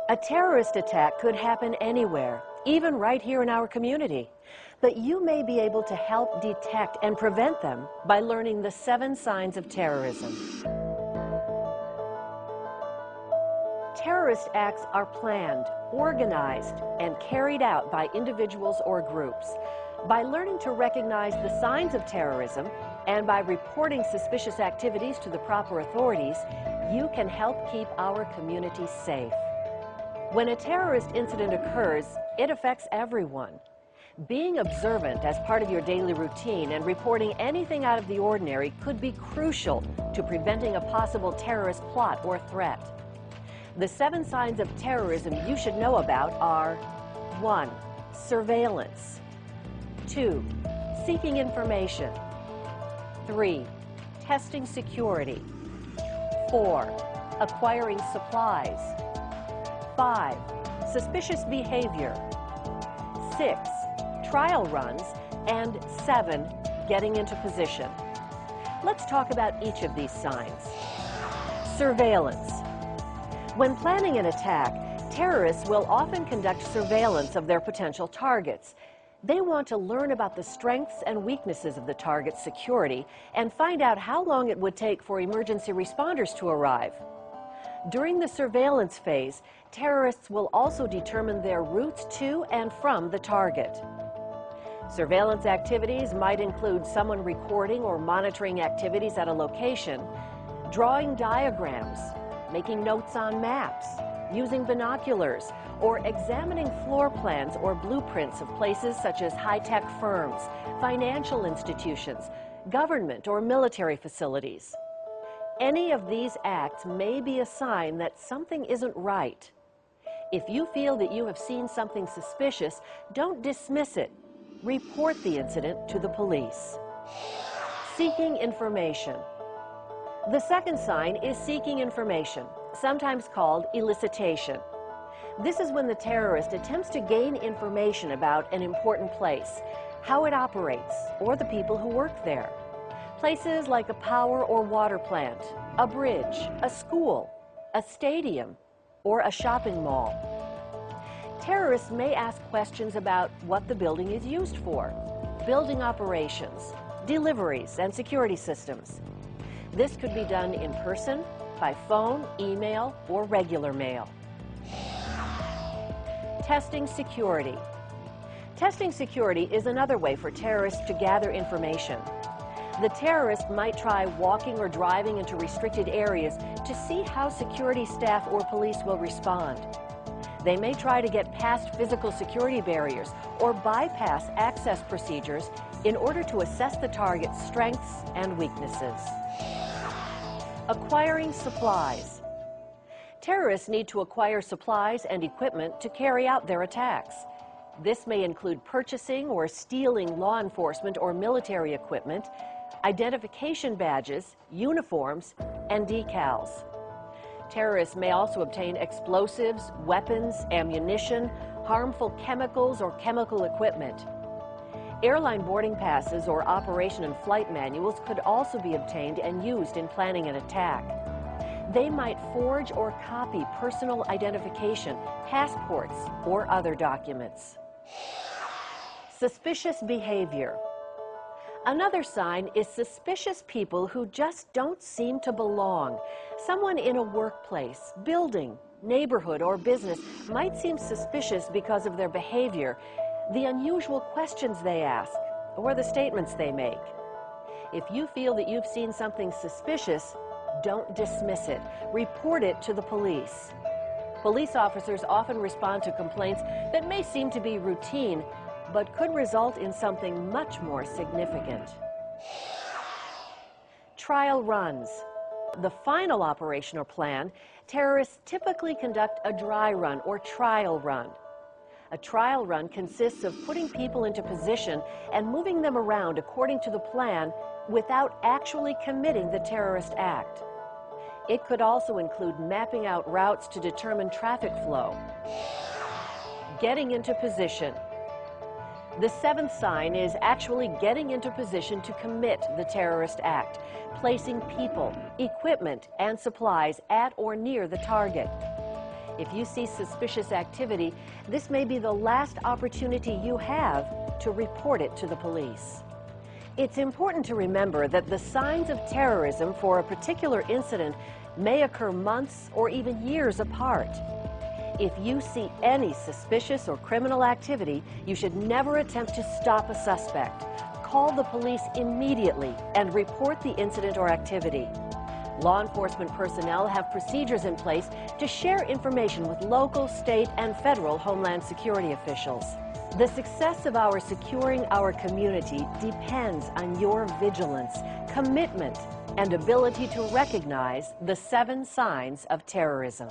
A terrorist attack could happen anywhere, even right here in our community. But you may be able to help detect and prevent them by learning the 7 signs of terrorism. Terrorist acts are planned, organized, and carried out by individuals or groups. By learning to recognize the signs of terrorism and by reporting suspicious activities to the proper authorities, you can help keep our community safe. When a terrorist incident occurs, it affects everyone. Being observant as part of your daily routine and reporting anything out of the ordinary could be crucial to preventing a possible terrorist plot or threat. The 7 signs of terrorism you should know about are: 1. Surveillance. 2. Seeking information. 3. Testing security. 4. Acquiring supplies. 5. Suspicious behavior. 6. Trial runs. And 7. Getting into position. Let's talk about each of these signs. Surveillance. When planning an attack, terrorists will often conduct surveillance of their potential targets. They want to learn about the strengths and weaknesses of the target's security and find out how long it would take for emergency responders to arrive. During the surveillance phase, terrorists will also determine their routes to and from the target. Surveillance activities might include someone recording or monitoring activities at a location, drawing diagrams, making notes on maps, using binoculars, or examining floor plans or blueprints of places such as high-tech firms, financial institutions, government or military facilities. Any of these acts may be a sign that something isn't right. If you feel that you have seen something suspicious, don't dismiss it. Report the incident to the police. Seeking information. The second sign is seeking information, sometimes called elicitation. This is when the terrorist attempts to gain information about an important place, how it operates, or the people who work there. Places like a power or water plant, a bridge, a school, a stadium, or a shopping mall. Terrorists may ask questions about what the building is used for, building operations, deliveries, and security systems. This could be done in person, by phone, email, or regular mail. Testing security. Testing security is another way for terrorists to gather information. The terrorist might try walking or driving into restricted areas to see how security staff or police will respond. They may try to get past physical security barriers or bypass access procedures in order to assess the target's strengths and weaknesses. Acquiring supplies. Terrorists need to acquire supplies and equipment to carry out their attacks. This may include purchasing or stealing law enforcement or military equipment, identification badges, uniforms, and decals. Terrorists may also obtain explosives, weapons, ammunition, harmful chemicals, or chemical equipment. Airline boarding passes or operation and flight manuals could also be obtained and used in planning an attack. They might forge or copy personal identification, passports, or other documents. Suspicious behavior. Another sign is suspicious people who just don't seem to belong. Someone in a workplace, building, neighborhood, or business might seem suspicious because of their behavior, the unusual questions they ask, or the statements they make. If you feel that you've seen something suspicious, don't dismiss it. Report it to the police. Police officers often respond to complaints that may seem to be routine, but could result in something much more significant. Trial runs. The final operation or plan, terrorists typically conduct a dry run or trial run. A trial run consists of putting people into position and moving them around according to the plan without actually committing the terrorist act. It could also include mapping out routes to determine traffic flow. Getting into position. The seventh sign is actually getting into position to commit the terrorist act, placing people, equipment, and supplies at or near the target. If you see suspicious activity, this may be the last opportunity you have to report it to the police. It's important to remember that the signs of terrorism for a particular incident may occur months or even years apart. If you see any suspicious or criminal activity, you should never attempt to stop a suspect. Call the police immediately and report the incident or activity. Law enforcement personnel have procedures in place to share information with local, state, and federal Homeland Security officials. The success of our securing our community depends on your vigilance, commitment, and ability to recognize the 7 signs of terrorism.